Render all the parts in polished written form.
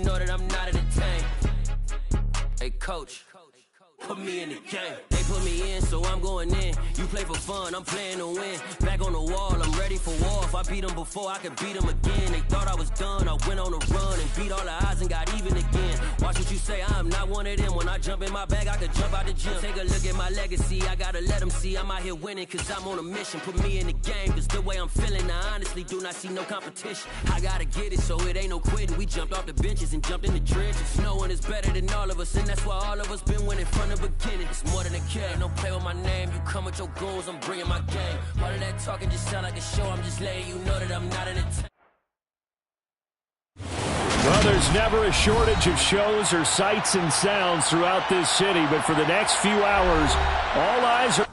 know that I'm not in the tank. Hey, coach, put me in the game. They put me in, so I'm going in. You play for fun, I'm playing to win. Back on the wall, I'm ready for war. If I beat them before, I could beat them again. They thought I was done, I went on a run and beat all the odds and got even again. Watch what you say, I'm not one of them. When I jump in my bag, I could jump out the gym. Take a look at my legacy, I gotta let them see I'm out here winning, cause I'm on a mission. Put me in the game, cause the way I'm feeling, I honestly do not see no competition. I gotta get it, so it ain't no quitting. We jumped off the benches and jumped in the trenches. No one is better than all of us, and that's why all of us been winning from the beginning. It's more than a care, don't play with my name. You come with your goons, I'm bringing my game. All of that talking just sound like a show. I'm just letting you know that I'm not in a Well, there's never a shortage of shows or sights and sounds throughout this city, but for the next few hours, all eyes are...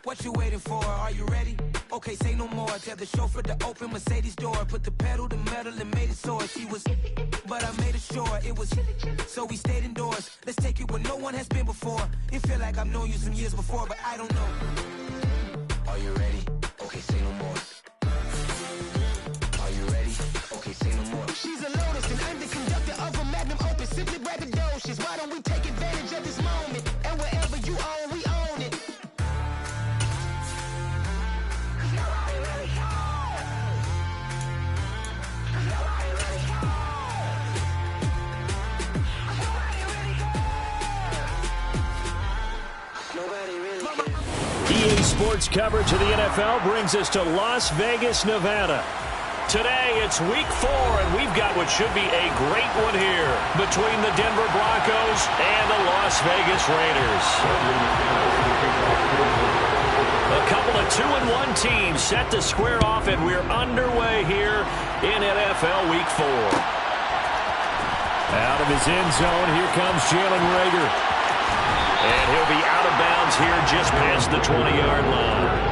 What you waiting for? Are you ready? Okay, say no more. Tell the chauffeur to open Mercedes door. Put the pedal to metal and made it soar. She was, but I made it sure it was. So we stayed indoors. Let's take it where no one has been before. It feel like I've known you some years before, but I don't know. Are you ready? Okay, say no more. Are you ready? Okay, say no more. She's a Lotus and I'm the conductor of a Magnum Opus. Simply braggadocious. Why don't we take advantage of this moment? And wherever you own, we own it. EA Sports coverage of the NFL brings us to Las Vegas, Nevada. Today, it's week 4, and we've got what should be a great one here between the Denver Broncos and the Las Vegas Raiders. A couple of 2-1 teams set to square off, and we're underway here in NFL Week 4. Out of his end zone, here comes Jalen Reagor. And he'll be out of bounds here just past the 20-yard line.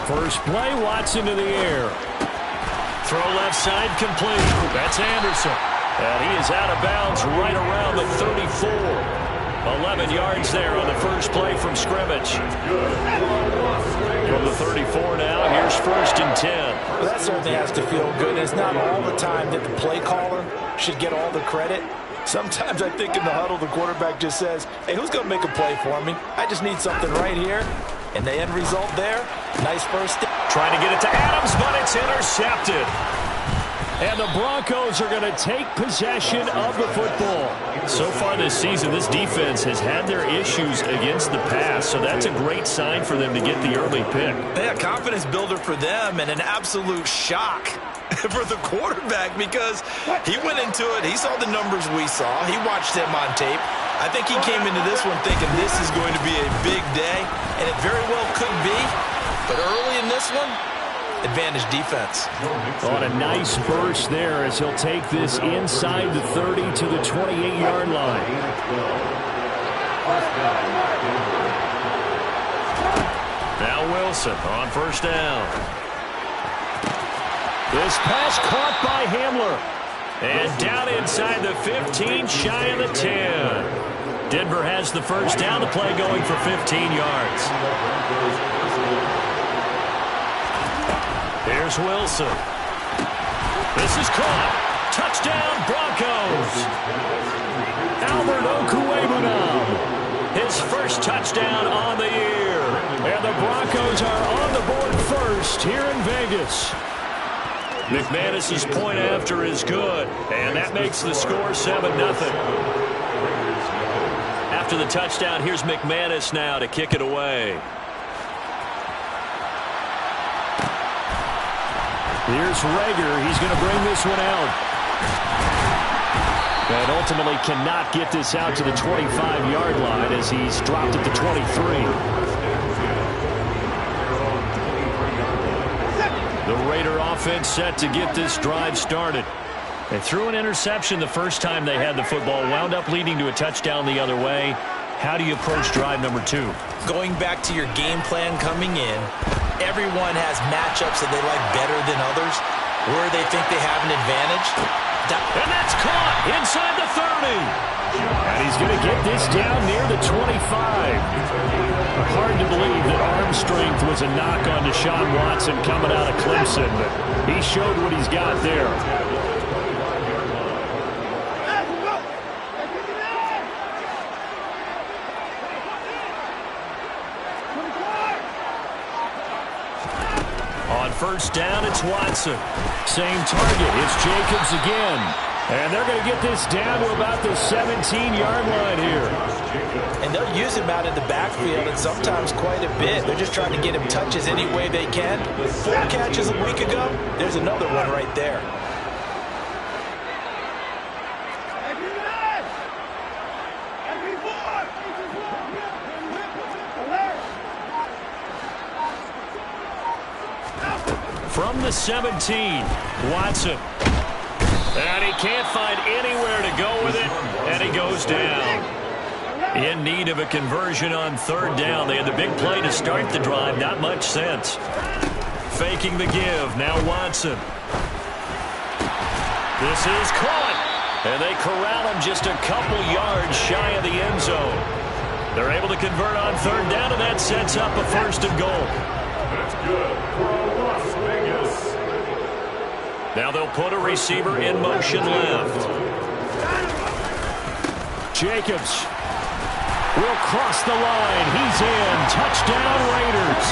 First play, Watson to the air. Throw left side complete. That's Anderson. And he is out of bounds right around the 34. 11 yards there on the first play from scrimmage. From the 34 now, here's 1st and 10. Well, that certainly has to feel good. It's not all the time that the play caller should get all the credit. Sometimes I think in the huddle, the quarterback just says, hey, who's going to make a play for me? I just need something right here. And the end result there, nice first step. Trying to get it to Adams, but it's intercepted. And the Broncos are going to take possession of the football. So far this season, this defense has had their issues against the pass, so that's a great sign for them to get the early pick. Yeah, confidence builder for them and an absolute shock for the quarterback because he went into it. He saw the numbers we saw. He watched them on tape. I think he came into this one thinking this is going to be a big day, and it very well could be. But early in this one, advantage defense. On a nice burst there as he'll take this inside the 30 to the 28-yard line. Now Wilson on first down. This pass caught by Hamler. And down inside the 15, shy of the 10. Denver has the first down. The play going for 15 yards. Here's Wilson. This is caught. Touchdown, Broncos. Albert Okwuegbunam. His first touchdown on the year. And the Broncos are on the board first here in Vegas. McManus's point after is good, and that makes the score 7-0. After the touchdown, here's McManus now to kick it away. Here's Reagor. He's going to bring this one out. And ultimately cannot get this out to the 25-yard line as he's dropped at the 23. The Raider offense set to get this drive started. They threw an interception the first time they had the football, wound up leading to a touchdown the other way. How do you approach drive number 2? Going back to your game plan coming in, everyone has matchups that they like better than others, where they think they have an advantage. And that's caught inside the 30. And he's going to get this down near the 25. Hard to believe that arm strength was a knock on Deshaun Watson coming out of Clemson, but he showed what he's got there. On first down, it's Watson. Same target. It's Jacobs again. And they're going to get this down to about the 17-yard line here. And they'll use him out in the backfield, and sometimes quite a bit. They're just trying to get him touches any way they can. 4 catches a week ago. There's another one right there. From the 17, Watson. And he can't find anywhere to go with it, and he goes down. In need of a conversion on third down. They had the big play to start the drive. Not much sense. Faking the give. Now Watson. This is caught. And they corral him just a couple yards shy of the end zone. They're able to convert on third down, and that sets up a first and goal. That's good for Las Vegas. Now they'll put a receiver in motion left. Jacobs will cross the line. He's in. Touchdown, Raiders.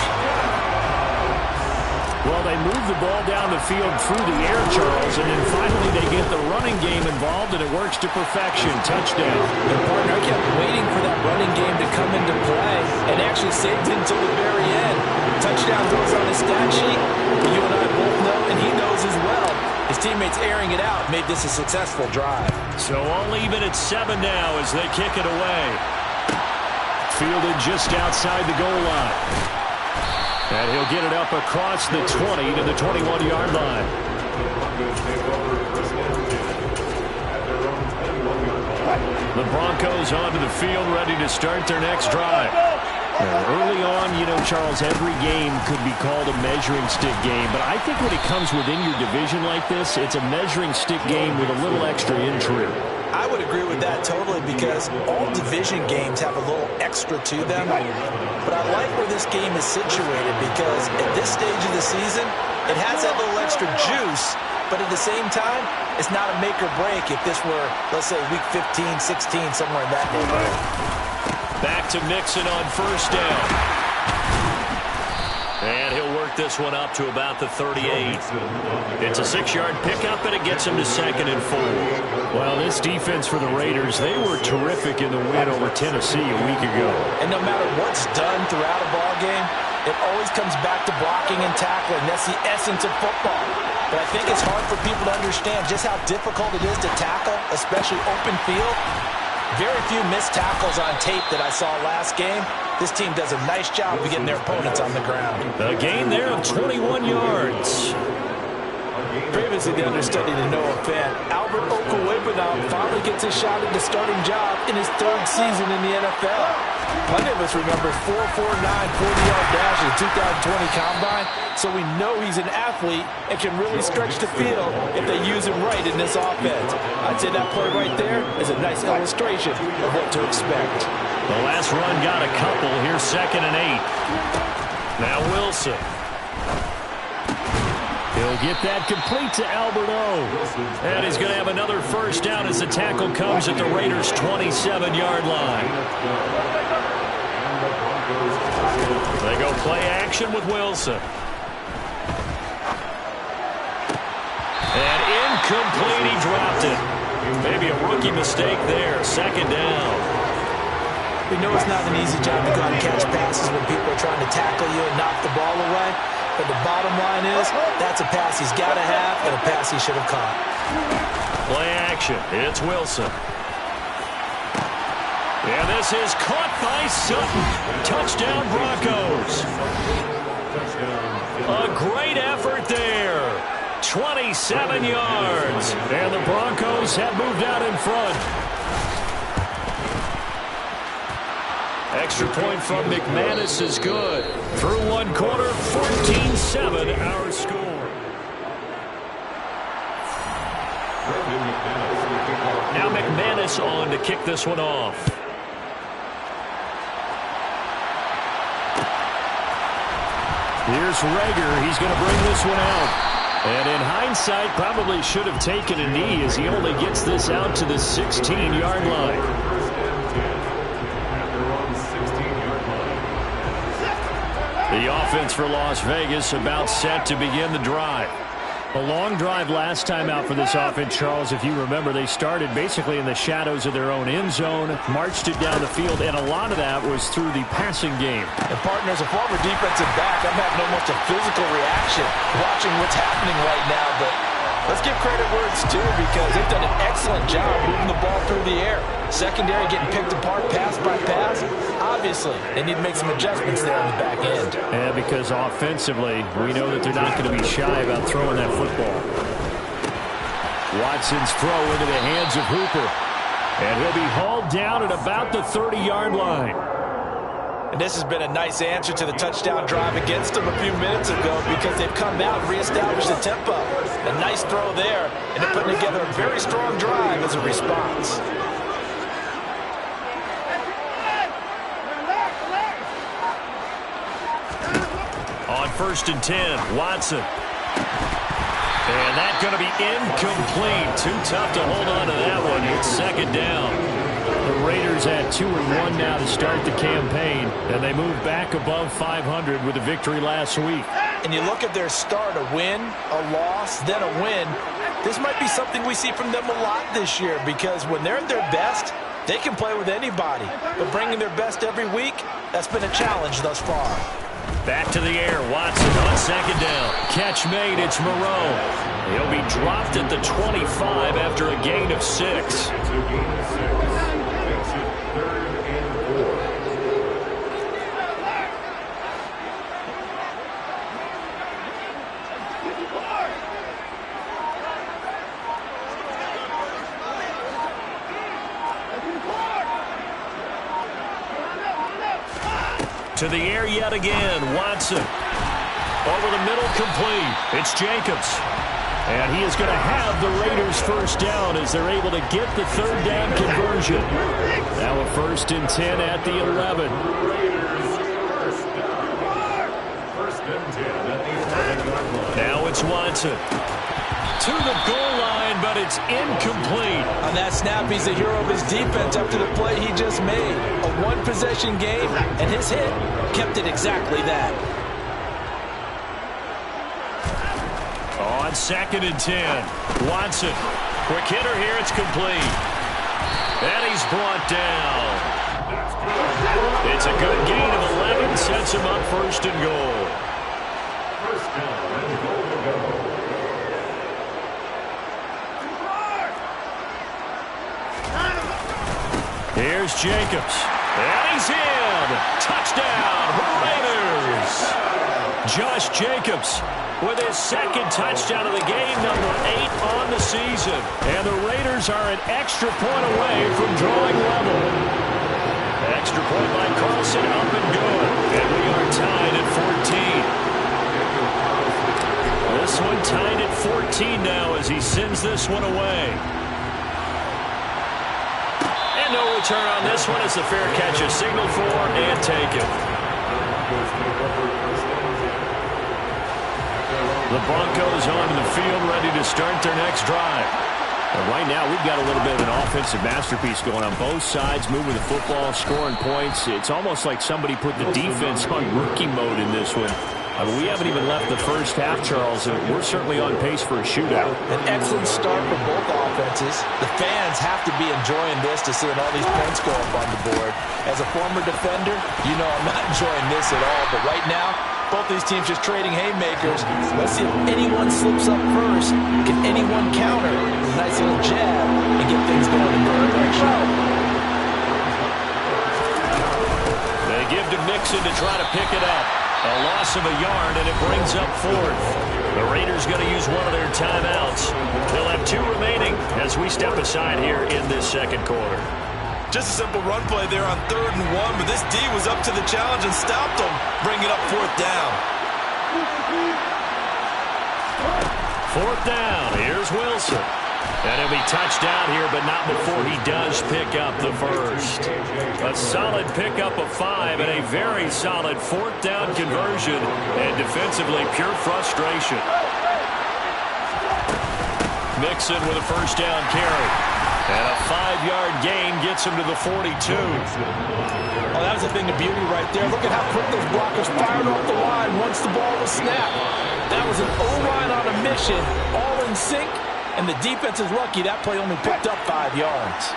Well, they move the ball down the field through the air, Charles, and then finally they get the running game involved, and it works to perfection. Touchdown. And partner, I kept waiting for that running game to come into play and actually saved it until the very end. Touchdown goes on his stat sheet. You and I both know, and he knows as well. His teammates airing it out made this a successful drive. So only even at 7 now as they kick it away. Fielded just outside the goal line. And he'll get it up across the 20 to the 21-yard line. The Broncos onto the field, ready to start their next drive. Early on, you know, Charles, every game could be called a measuring stick game. But I think when it comes within your division like this, it's a measuring stick game with a little extra intrigue. I would agree with that totally because all division games have a little extra to them. But I like where this game is situated because at this stage of the season, it has that little extra juice. But at the same time, it's not a make or break if this were, let's say, week 15, 16, somewhere in that neighborhood. Back to Mixon on first down. And he'll work this one up to about the 38. It's a 6-yard pickup, and it gets him to 2nd and 4. Well, this defense for the Raiders, they were terrific in the win over Tennessee a week ago. And no matter what's done throughout a ball game, it always comes back to blocking and tackling. That's the essence of football. But I think it's hard for people to understand just how difficult it is to tackle, especially open field. Very few missed tackles on tape that I saw last game. This team does a nice job of getting their opponents on the ground. A gain there of 21 yards. Previously the understudy to Noah Fant, Albert Okwuegbunam finally gets a shot at the starting job in his 3rd season in the NFL. Plenty of us remember 4.49 40-yard dash in the 2020 Combine, so we know he's an athlete and can really stretch the field if they use him right in this offense. I'd say that play right there is a nice illustration of what to expect. The last run got a couple. Here's 2nd and 8. Now Wilson. He'll get that complete to Albert O. And he's going to have another first down as the tackle comes at the Raiders' 27-yard line. They go play action with Wilson. And incomplete, he dropped it. Maybe a rookie mistake there. 2nd down. We know it's not an easy job to go out and catch passes when people are trying to tackle you and knock the ball away. But the bottom line is, that's a pass he's got to have and a pass he should have caught. Play action. It's Wilson. And this is caught by Sutton. Touchdown, Broncos. A great effort there. 27 yards. And the Broncos have moved out in front. Extra point from McManus is good. Through one quarter, 14-7 our score. Now McManus on to kick this one off. Here's Rager. He's going to bring this one out. And in hindsight, probably should have taken a knee as he only gets this out to the 16-yard line. The offense for Las Vegas about set to begin the drive. A long drive last time out for this offense, Charles. If you remember, they started basically in the shadows of their own end zone, marched it down the field, and a lot of that was through the passing game. And partners, a former defensive back, I'm having almost a physical reaction watching what's happening right now, but let's give credit where it's due because they've done an excellent job moving the ball through the air. Secondary getting picked apart pass by pass. Obviously, they need to make some adjustments there on the back end. Yeah, because offensively, we know that they're not going to be shy about throwing that football. Watson's throw into the hands of Hooper. And he'll be hauled down at about the 30-yard line. And this has been a nice answer to the touchdown drive against them a few minutes ago because they've come out and reestablished the tempo. A nice throw there, and they're putting together a very strong drive as a response. On 1st and 10, Watson. And that's going to be incomplete. Too tough to hold on to that one. It's second down. The Raiders at 2-1 now to start the campaign, and they move back above 500 with a victory last week. And you look at their start, a win, a loss, then a win. This might be something we see from them a lot this year because when they're at their best, they can play with anybody. But bringing their best every week, that's been a challenge thus far. Back to the air. Watson on second down. Catch made. It's Moreau. He'll be dropped at the 25 after a gain of 6. To the air yet again. Watson. Over the middle, complete. It's Jacobs. And he is going to have the Raiders first down as they're able to get the third down conversion. Now a 1st and 10 at the 11. Now it's Watson. To the goal line, but it's incomplete. On that snap, he's the hero of his defense after the play he just made. A one-possession game, and his hit kept it exactly that. On 2nd and 10, Watson. Quick hitter here, it's complete. And he's brought down. It's a good gain of 11, sets him up 1st and goal. First down and goal to go. Here's Jacobs. And he's in. Touchdown, Raiders. Josh Jacobs with his 2nd touchdown of the game, number 8 on the season. And the Raiders are an extra point away from drawing level. Extra point by Carlson, up and good. And we are tied at 14. This one tied at 14 now as he sends this one away. And no return on this one as the fair catch is signaled for and taken. The Broncos onto the field, ready to start their next drive. And right now, we've got a little bit of an offensive masterpiece going on both sides, moving the football, scoring points. It's almost like somebody put the defense on rookie mode in this one. I mean, we haven't even left the first half, Charles, and we're certainly on pace for a shootout. An excellent start for both offenses. The fans have to be enjoying this to seeing all these points go up on the board. As a former defender, you know I'm not enjoying this at all, but right now, both these teams just trading haymakers. Let's see if anyone slips up first. Can anyone counter a nice little jab and get things going in their direction? They give to Mixon to try to pick it up. A loss of a yard, and it brings up fourth. The Raiders going to use one of their timeouts. They'll have 2 remaining as we step aside here in this second quarter. Just a simple run play there on 3rd and 1, but this D was up to the challenge and stopped them, bringing up 4th down. 4th down. Here's Wilson. And he'll be touched down here, but not before he does pick up the first. A solid pickup of 5 and a very solid 4th down conversion. And defensively, pure frustration. Mixon with a first down carry. And a 5-yard gain gets him to the 42. Oh, that was a thing of beauty right there. Look at how quick those blockers fired off the line once the ball was snapped. That was an O-line on a mission, all in sync, and the defense is lucky that play only picked up 5 yards.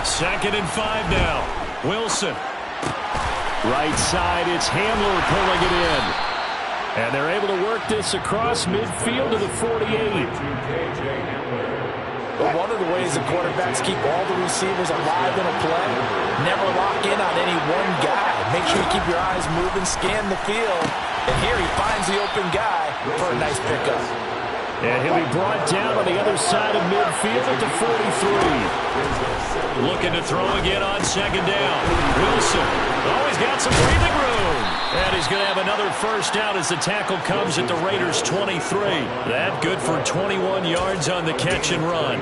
Second and 5 now. Wilson. Right side, it's Handler pulling it in. And they're able to work this across midfield to the 48. But one of the ways the quarterbacks keep all the receivers alive in a play, never lock in on any one guy. Make sure you keep your eyes moving, scan the field. And here he finds the open guy for a nice pickup. And he'll be brought down on the other side of midfield at the 43. Looking to throw again on second down. Wilson. Oh, he's got some breathing room. And he's going to have another first down as the tackle comes at the Raiders' 23. That good for 21 yards on the catch and run.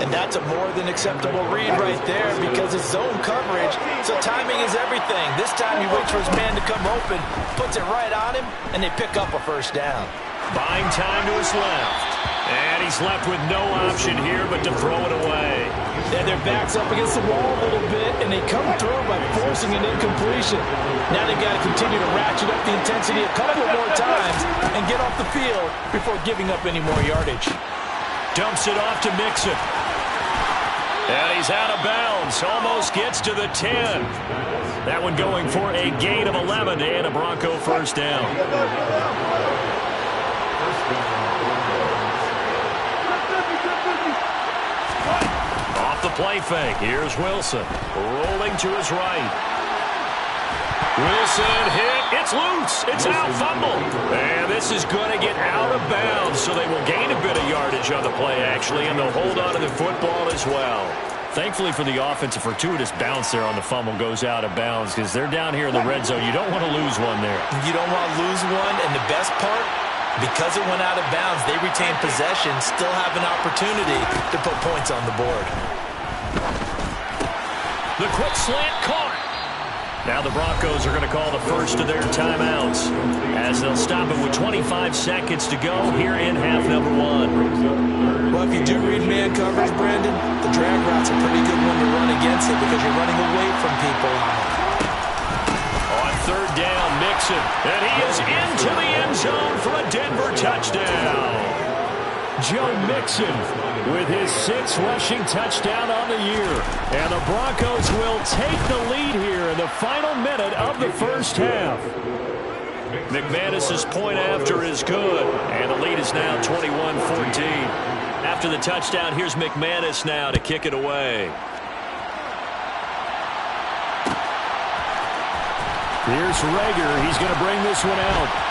And that's a more than acceptable read right there because it's zone coverage, so timing is everything. This time he waits for his man to come open, puts it right on him, and they pick up a first down. Buying time to his left. And he's left with no option here but to throw it away. And their back's up against the wall a little bit, and they come through by forcing an incompletion. Now they've got to continue to ratchet up the intensity a couple more times and get off the field before giving up any more yardage. Dumps it off to Mixon. And he's out of bounds. Almost gets to the 10. That one going for a gain of 11 and a Bronco first down. Off the play fake. Here's Wilson. Rolling to his right. Wilson hit. It's loose. It's out. Fumble. And this is going to get out of bounds, so they will gain a bit of yardage on the play, actually, and they'll hold on to the football as well. Thankfully for the offense, a fortuitous bounce there on the fumble goes out of bounds because they're down here in the red zone. You don't want to lose one there. You don't want to lose one, and the best part, because it went out of bounds, they retain possession, still have an opportunity to put points on the board. The quick slant caught. Now the Broncos are going to call the first of their timeouts as they'll stop it with 25 seconds to go here in half number 1. Well, if you do read man coverage, Brandon, the drag route's a pretty good one to run against it because you're running away from people on it. On third down, Mixon, and he is into the end zone for a Denver touchdown. Joe Mixon with his 6th rushing touchdown on the year. And the Broncos will take the lead here in the final minute of the first half. McManus's point after is good, and the lead is now 21-14. After the touchdown, here's McManus now to kick it away. Here's Rager. He's going to bring this one out.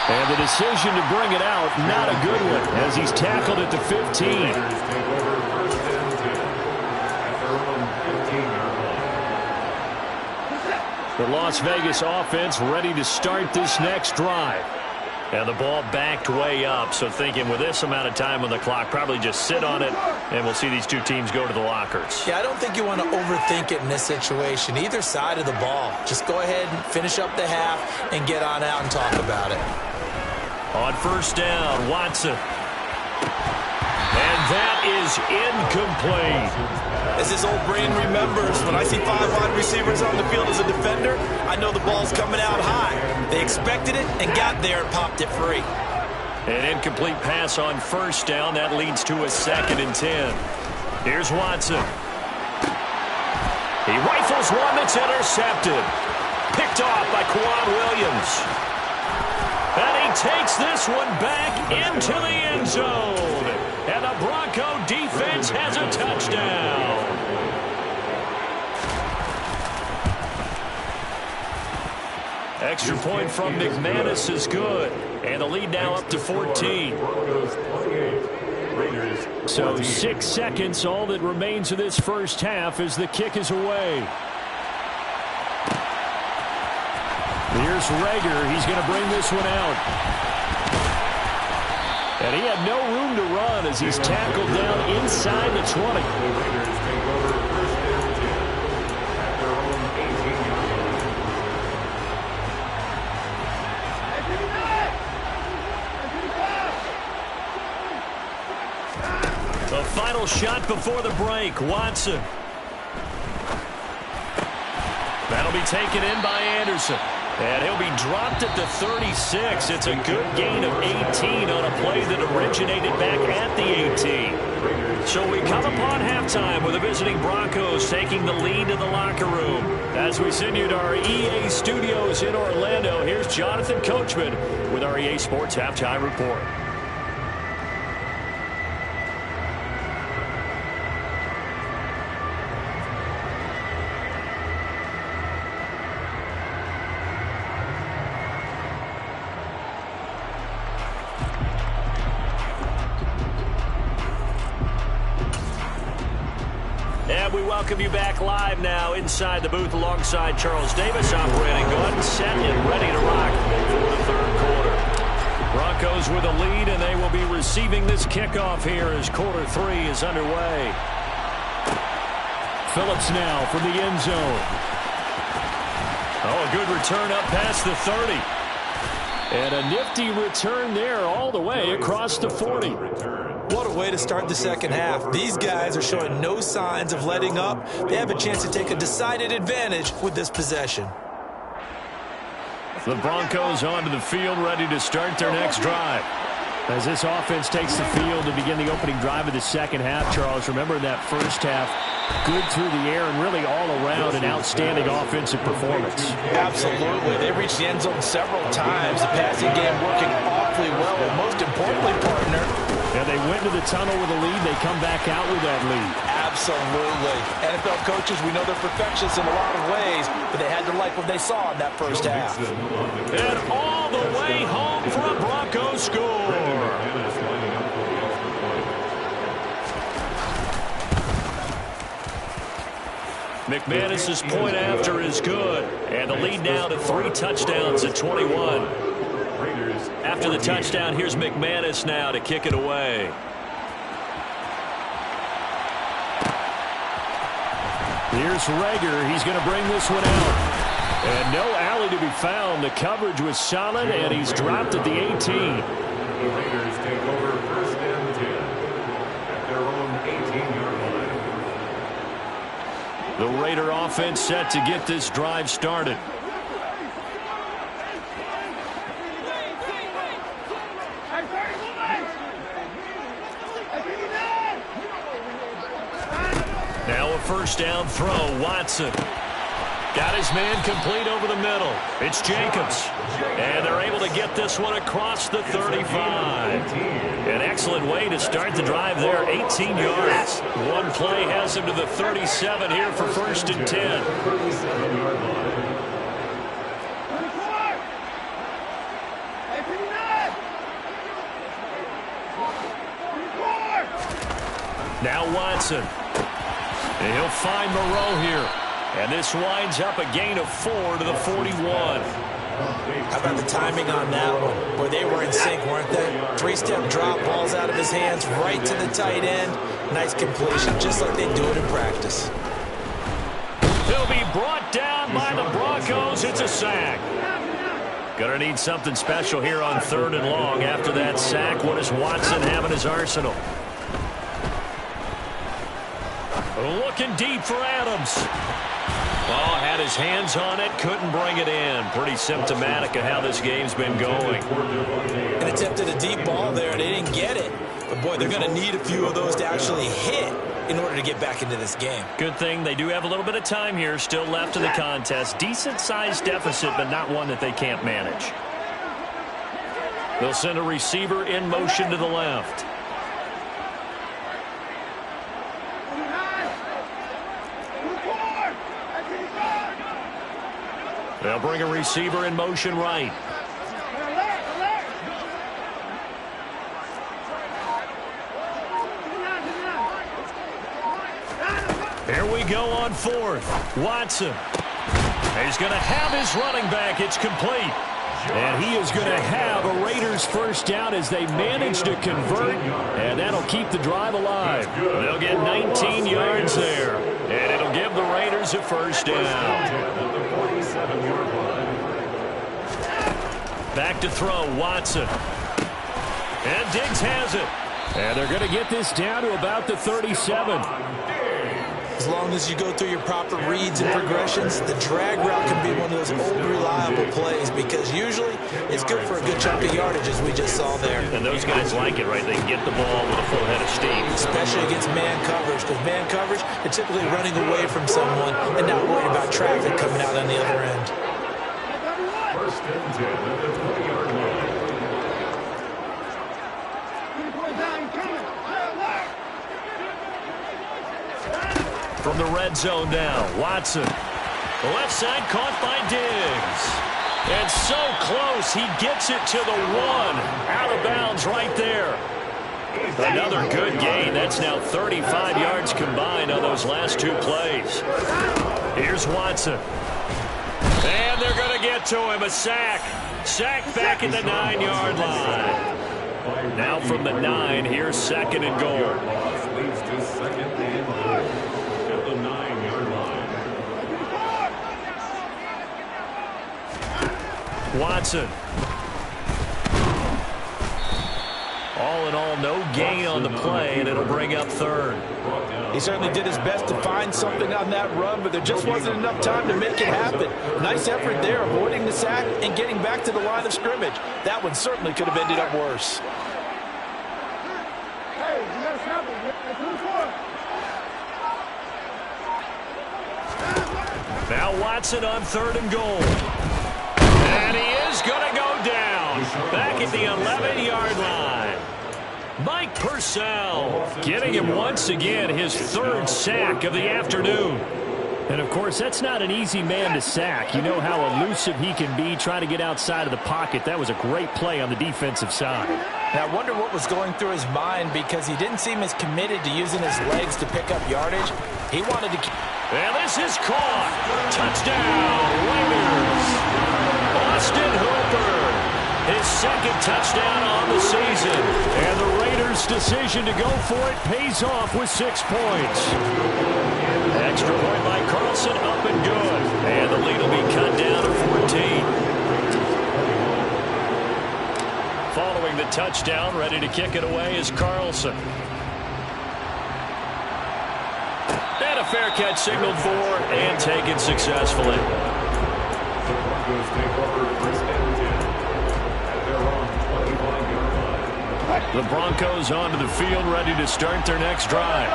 And the decision to bring it out, not a good one, as he's tackled at the 15. The Las Vegas offense ready to start this next drive. And the ball backed way up, so thinking with this amount of time on the clock, probably just sit on it, and we'll see these two teams go to the lockers. Yeah, I don't think you want to overthink it in this situation. Either side of the ball. Just go ahead and finish up the half and get on out and talk about it. On first down, Watson. And that is incomplete. As his old brain remembers, when I see 5 wide receivers on the field as a defender, I know the ball's coming out high. They expected it and got there and popped it free. An incomplete pass on first down. That leads to a 2nd and 10. Here's Watson. He rifles one that's intercepted. Picked off by Quan Williams. And he takes this one back into the end zone. And the Bronco defense has a touchdown. Extra point from McManus is good. And the lead now up to 14. So 6 seconds, all that remains of this first half as the kick is away. Here's Rager. He's going to bring this one out. And he had no room to run as he's tackled down inside the 20. The final shot before the break, Watson. That'll be taken in by Anderson. And he'll be dropped at the 36. It's a good gain of 18 on a play that originated back at the 18. So we come upon halftime with the visiting Broncos taking the lead to the locker room. As we send you to our EA studios in Orlando, here's Jonathan Coachman with our EA Sports Halftime Report. We welcome you back live now inside the booth alongside Charles Davis. I'm Brandon Gaudin, set and ready to rock for the third quarter. Broncos with a lead, and they will be receiving this kickoff here as quarter 3 is underway. Phillips now from the end zone. Oh, a good return up past the 30. And a nifty return there all the way across the 40. What a way to start the second half. These guys are showing no signs of letting up. They have a chance to take a decided advantage with this possession. The Broncos onto the field, ready to start their next drive. As this offense takes the field to begin the opening drive of the second half, Charles, remember that first half, good through the air and really all around an outstanding offensive performance. Absolutely. They reached the end zone several times. The passing game working awfully well, and most importantly, partner, and they went to the tunnel with a lead. They come back out with that lead. Absolutely. NFL coaches, we know they're perfectionists in a lot of ways, but they had to like what they saw in that first half. And all the way home for a Broncos score. McManus's point after is good. And the lead now to 3 touchdowns at 21. After the touchdown, here's McManus now to kick it away. Here's Rager. He's going to bring this one out. And no alley to be found. The coverage was solid, and he's dropped at the 18. The Raiders take over first and 10 at their own 18-yard line. The Raider offense set to get this drive started. Now a first down throw. Watson got his man complete over the middle. It's Jacobs. And they're able to get this one across the 35. An excellent way to start the drive there. 18 yards. One play has him to the 37 here for first and 10. Now Watson. And he'll find Moreau here. And this winds up a gain of 4 to the 41. How about the timing on that one? Boy, they were in sync, weren't they? 3-step drop, balls out of his hands, right to the tight end. Nice completion, just like they do it in practice. He'll be brought down by the Broncos. It's a sack. Gonna need something special here on 3rd and long. After that sack, what does Watson have in his arsenal? Looking deep for Adams. Oh, had his hands on it, couldn't bring it in. Pretty symptomatic of how this game's been going. And attempted a deep ball there, and they didn't get it. But, boy, they're going to need a few of those to actually hit in order to get back into this game. Good thing they do have a little bit of time here still left in the contest. Decent-sized deficit, but not one that they can't manage. They'll send a receiver in motion to the left. They'll bring a receiver in motion right. Here we go on fourth. Watson. He's going to have his running back. It's complete. And he is going to have a Raiders first down as they manage to convert, and that'll keep the drive alive. They'll get 19 yards there, and it'll give the Raiders a first down. Back to throw, Watson. And Diggs has it. And they're going to get this down to about the 37. As long as you go through your proper reads and progressions, the drag route can be one of those old reliable plays because usually it's good for a good chunk of yardage as we just saw there. And those guys like it, right? They can get the ball with a full head of steam. Especially against man coverage, because man coverage, they're typically running away from someone and not worried about traffic coming out on the other end. First and 10 at the 20-yard line. From the red zone now, Watson. The left side caught by Diggs. And so close, he gets it to the 1. Out of bounds right there. Another good gain. That's now 35 yards combined on those last 2 plays. Here's Watson. And they're going to get to him. A sack. Sack back at the 9-yard line. Now from the 9, here's second and goal. Leads to second and goal. At the 9-yard line. Watson. All in all, no gain on the play, and it'll bring up third. He certainly did his best to find something on that run, but there just wasn't enough time to make it happen. Nice effort there, avoiding the sack and getting back to the line of scrimmage. That one certainly could have ended up worse. Now Watson on third and goal. And he is going to go down. Back at the 11-yard line. Mike Purcell getting him once again his third sack of the afternoon. And, of course, that's not an easy man to sack. You know how elusive he can be trying to get outside of the pocket. That was a great play on the defensive side. Now, I wonder what was going through his mind because he didn't seem as committed to using his legs to pick up yardage. He wanted to keep... And this is caught. Touchdown, Raiders. Austin Hooper. His second touchdown on the season. And the Raiders' decision to go for it pays off with 6 points. Extra point by Carlson, up and good. And the lead will be cut down to 14. Following the touchdown, ready to kick it away is Carlson. And a fair catch signaled for and taken successfully. The Broncos take over first and 10 at their own 25-yard line. The Broncos onto the field, ready to start their next drive.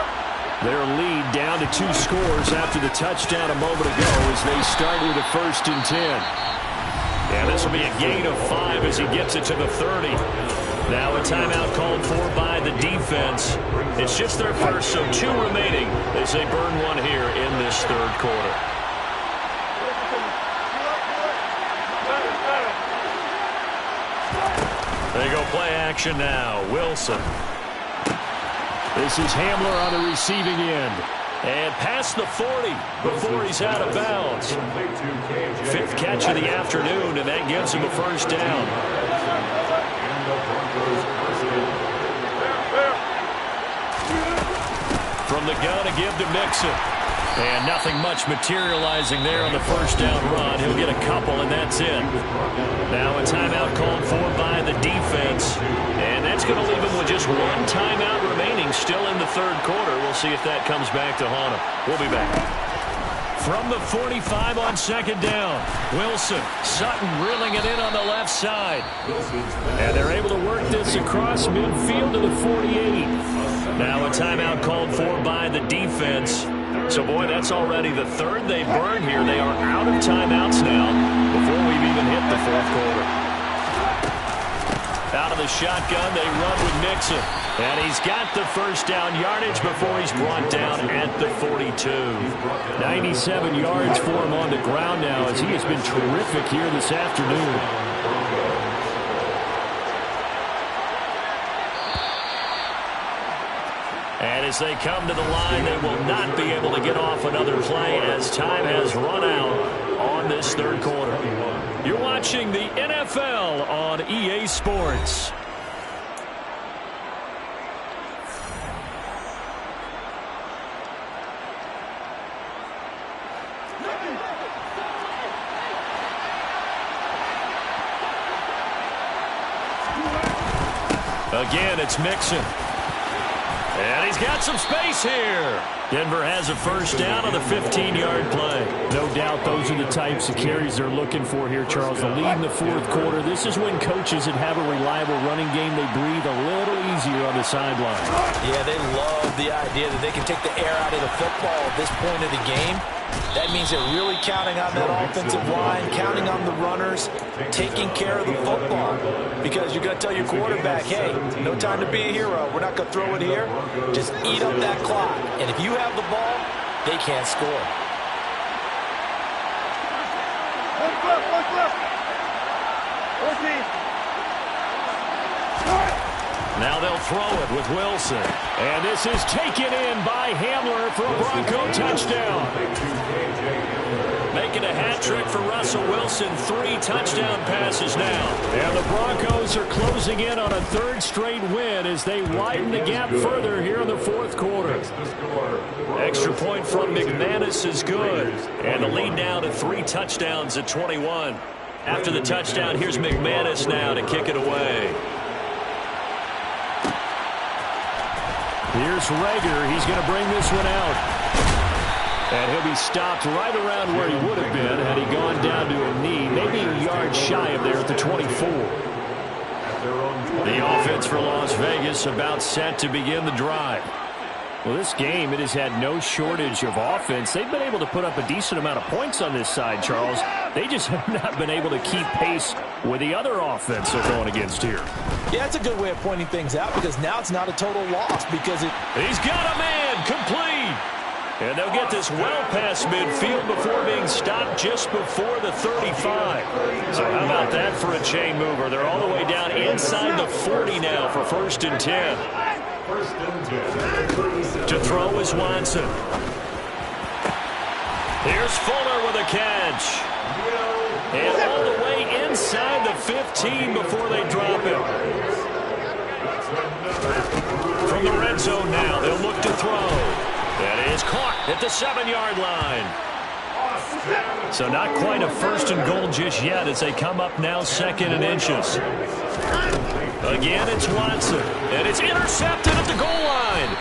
Their lead down to 2 scores after the touchdown a moment ago as they start with a first and 10. And this will be a gain of 5 as he gets it to the 30. Now a timeout called for by the defense. It's just their first, so 2 remaining as they burn one here in this third quarter. They go play action now. Wilson. This is Hamler on the receiving end. And past the 40 before he's out of bounds. 5th catch of the afternoon, and that gives him a first down. From the gun, a give to Mixon. And nothing much materializing there on the first down run. He'll get a couple, and that's it. Now a timeout called for by the defense. And that's going to leave him with just 1 timeout remaining still in the third quarter. We'll see if that comes back to haunt him. We'll be back. From the 45 on second down, Wilson. Sutton reeling it in on the left side. And they're able to work this across midfield to the 48. Now a timeout called for by the defense. So, boy, that's already the third they burn here. They are out of timeouts now before we've even hit the fourth quarter. Out of the shotgun, they run with Mixon. And he's got the first down yardage before he's brought down at the 42. 97 yards for him on the ground now as he has been terrific here this afternoon. And as they come to the line, they will not be able to get off another play as time has run out on this third quarter. You're watching the NFL on EA Sports. Again, it's Mixon. And he's got some space here. Denver has a first down on the 15-yard play. No doubt those are the types of carries they're looking for here, Charles. The lead in the fourth quarter. This is when coaches that have a reliable running game, they breathe a little easier on the sideline. Yeah, they love the idea that they can take the air out of the football at this point of the game. That means they're really counting on that offensive line, counting on the runners, taking care of the football. Because you're going to tell your quarterback, hey, no time to be a hero. We're not going to throw it here. Just eat up that clock. And if you have the ball, they can't score. Now they'll throw it with Wilson. And this is taken in by Hamler for a Bronco touchdown. Making a hat trick for Russell Wilson. 3 touchdown passes now. And the Broncos are closing in on a third straight win as they widen the gap further here in the fourth quarter. Extra point from McManus is good. And the lead now to 3 touchdowns at 21. After the touchdown, here's McManus now to kick it away. Here's Rager. He's going to bring this one out. And he'll be stopped right around where he would have been had he gone down to a knee, maybe a yard shy of there at the 24. The offense for Las Vegas about set to begin the drive. Well, this game, it has had no shortage of offense. They've been able to put up a decent amount of points on this side, Charles. They just have not been able to keep pace with the other offense they're going against here. Yeah, that's a good way of pointing things out because now it's not a total loss because He's got a man complete. And they'll get this well past midfield before being stopped just before the 35. So how about that for a chain mover? They're all the way down inside the 40 now for 1st and 10. To throw is Watson. Here's Fuller with a catch. And all the way inside the 15 before they drop him. From the red zone now, they'll look to throw. That is caught at the 7-yard line. So not quite a 1st and goal just yet as they come up now 2nd and inches. Again, it's Watson. And it's intercepted at the goal line.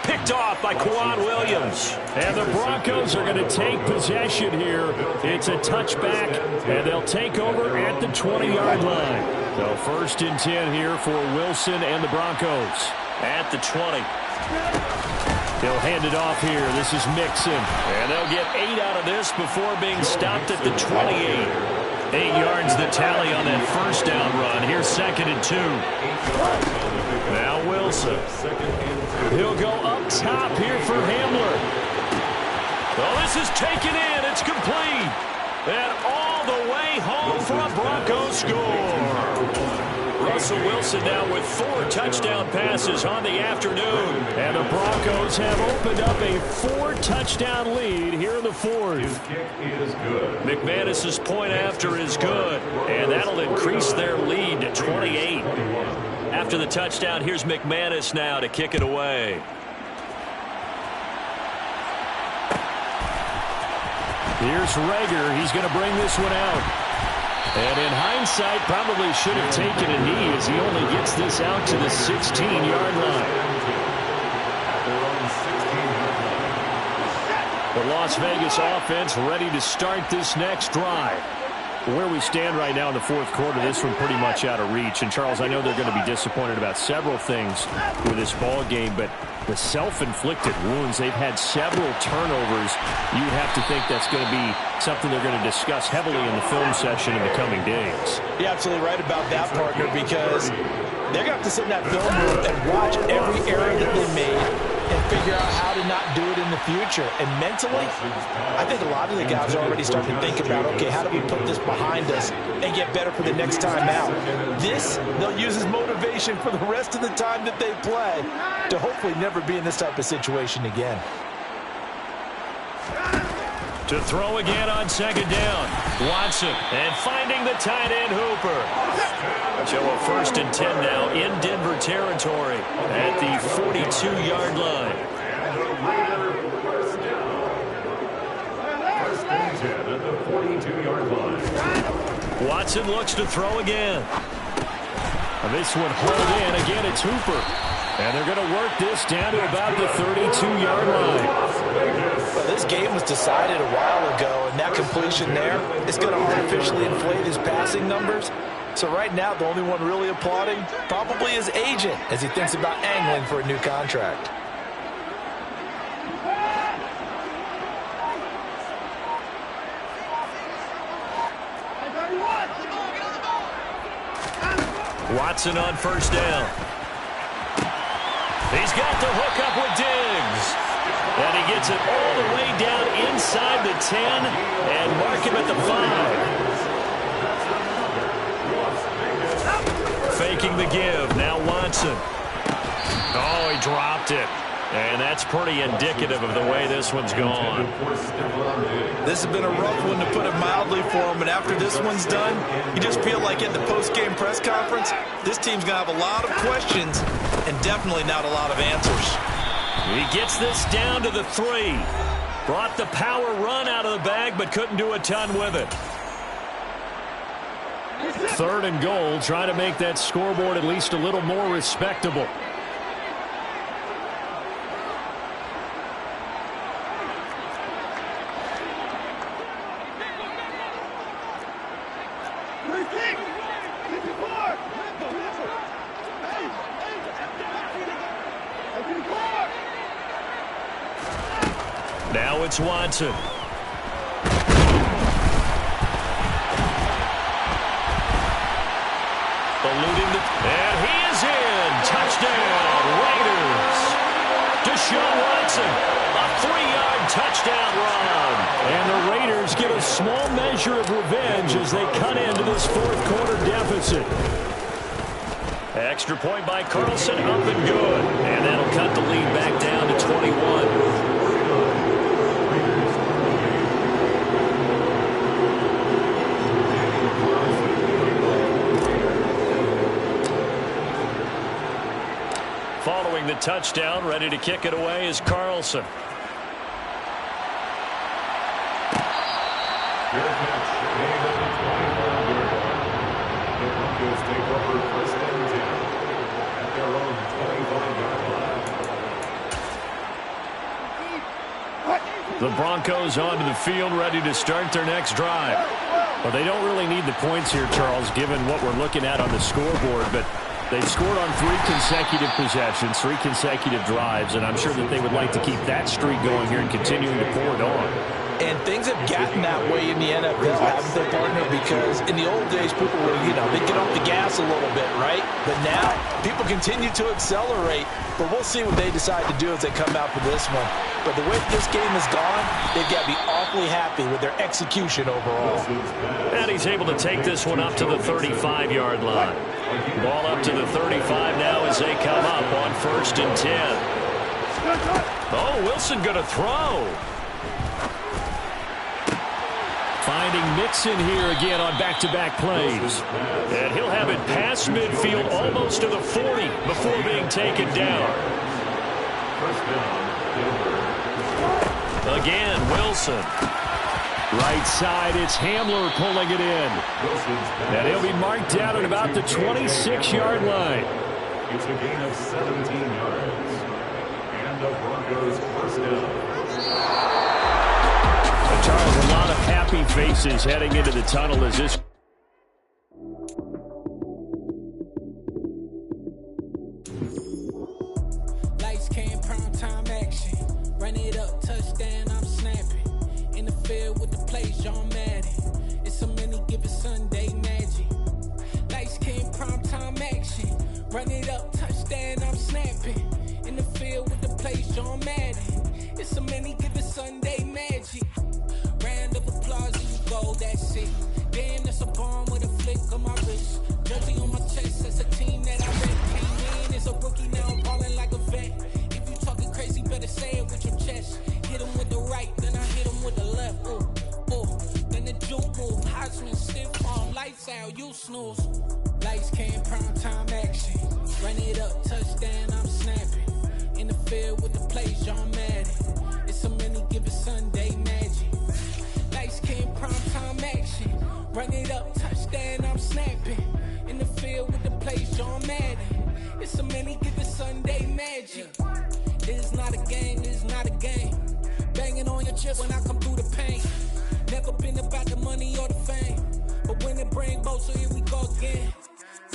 Picked off by Quan Williams. And the Broncos are going to take possession here. It's a touchback, and they'll take over at the 20-yard line. So 1st and 10 here for Wilson and the Broncos. At the 20. He'll hand it off here. This is Mixon. And they'll get 8 out of this before being stopped at the 28. 8 yards the tally on that 1st down run. Here's 2nd and 2. Now Wilson. He'll go up top here for Hamler. Well, this is taken in. It's complete. And all the way home for a Broncos score. Russell Wilson now with 4 touchdown passes on the afternoon. And the Broncos have opened up a 4-touchdown lead here in the 4th. McManus's point after is good. And that'll increase their lead to 28. After the touchdown, here's McManus now to kick it away. Here's Rager. He's going to bring this one out. And in hindsight, probably should have taken a knee as he only gets this out to the 16-yard line. The Las Vegas offense ready to start this next drive. Where we stand right now in the fourth quarter, this one pretty much out of reach. And, Charles, I know they're going to be disappointed about several things with this ball game, but the self-inflicted wounds, they've had several turnovers. You would have to think that's going to be something they're going to discuss heavily in the film session in the coming days. You're absolutely right about that, partner, because they're going to have to sit in that film room and watch every error that they made and figure out how to not do it in the future. And mentally, I think a lot of the guys are already starting to think about, okay, how do we put this behind us and get better for the next time out? This, they'll use as motivation for the rest of the time that they play to hopefully never be in this type of situation again. To throw again on second down. Watson, and finding the tight end Hooper. So a 1st and 10 now in Denver territory at the 42-yard line. First and 10 at the 42-yard line. Watson looks to throw again. And this one hauled in. Again, it's Hooper. And they're going to work this down to about the 32-yard line. Well, this game was decided a while ago, and that completion there is going to artificially inflate his passing numbers. So right now, the only one really applauding probably his agent as he thinks about angling for a new contract. Watson on first down. He's got the hook up with Diggs. And he gets it all the way down inside the 10 and mark him at the 5. Faking the give. Now Watson. Oh, he dropped it. And that's pretty indicative of the way this one's gone. This has been a rough one, to put it mildly, for him. And after this one's done, you just feel like at the post-game press conference, this team's going to have a lot of questions and definitely not a lot of answers. He gets this down to the 3. Brought the power run out of the bag, but couldn't do a ton with it. 3rd and goal, trying to make that scoreboard at least a little more respectable. Now it's Watson. Eluding and he is in. Touchdown, Raiders. Deshaun Watson, a 3-yard touchdown run. And the Raiders get a small measure of revenge as they cut into this fourth quarter deficit. Extra point by Carlson, up and good. And that'll cut the lead back down to 21. Following the touchdown, ready to kick it away is Carlson. Fair catch. Made at the 25-yard line. The Broncos take over 1st and 10 at their own 25-yard line. The Broncos onto the field, ready to start their next drive. Well, they don't really need the points here, Charles, given what we're looking at on the scoreboard, but they've scored on 3 consecutive possessions, 3 consecutive drives, and I'm sure that they would like to keep that streak going here and continuing to pour it on. And things have gotten that way in the NFL, haven't they, partner? Because in the old days, people were, they'd get off the gas a little bit, right? But now, people continue to accelerate. But we'll see what they decide to do as they come out for this one. But the way this game has gone, they've got to be awfully happy with their execution overall. And he's able to take this one up to the 35-yard line. Ball up to the 35 now as they come up on 1st and 10. Oh, Wilson going to throw. Finding Mixon here again on back-to-back plays. And he'll have it past midfield almost to the 40 before being taken down. Again, Wilson. Right side, it's Hamler pulling it in. And he'll be marked down at about the 26-yard line. It's a gain of 17 yards. And the Broncos 1st down. Charles, a lot of happy faces heading into the tunnel as this. Lights, cam, prime time action. Run it up, touchdown, I'm snapping. In the field with the plays, John Madden. It's so many given Sunday magic. Lights, cam, prime time action. Run it up, touchdown, I'm snapping. In the field with the plays, John Madden. It's so many given Sunday magic. Round of applause and you go, that's it. Damn, that's a bomb with a flick on my wrist. Jersey on my chest, that's a team that I rep. Came in as a rookie, now I'm balling like a vet. If you talking crazy, better say it with your chest. Hit him with the right, then I hit him with the left. Ooh, ooh, then the juke move. Heisman stiff arm, lights out, you snooze. Lights, cam, prime time action. Run it up, touchdown, I'm snapping. In the field with the plays, John Madden. It's so many given Sunday magic. Lights, cam, prime time action. Run it up, touchdown, I'm snapping. In the field with the plays, John Madden. It's so many given Sunday magic. This is not a game, this is not a game. Banging on your chest when I come through the pain. Never been about the money or the fame. But when it bring both, so here we go again.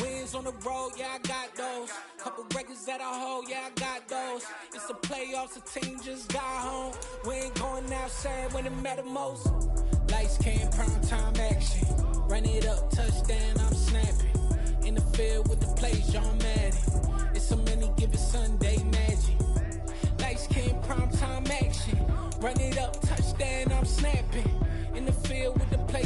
Wins on the road, yeah, I got those. Couple records that I hold, yeah, I got those. It's the playoffs, the team just got home. We ain't going outside when it matter most. Lights, cam, prime time action. Run it up, touchdown, I'm snapping. In the field with the plays, John Madden. It's so many given Sunday magic. Lights, cam, prime time action. Run it up, touchdown, I'm snapping. In the field with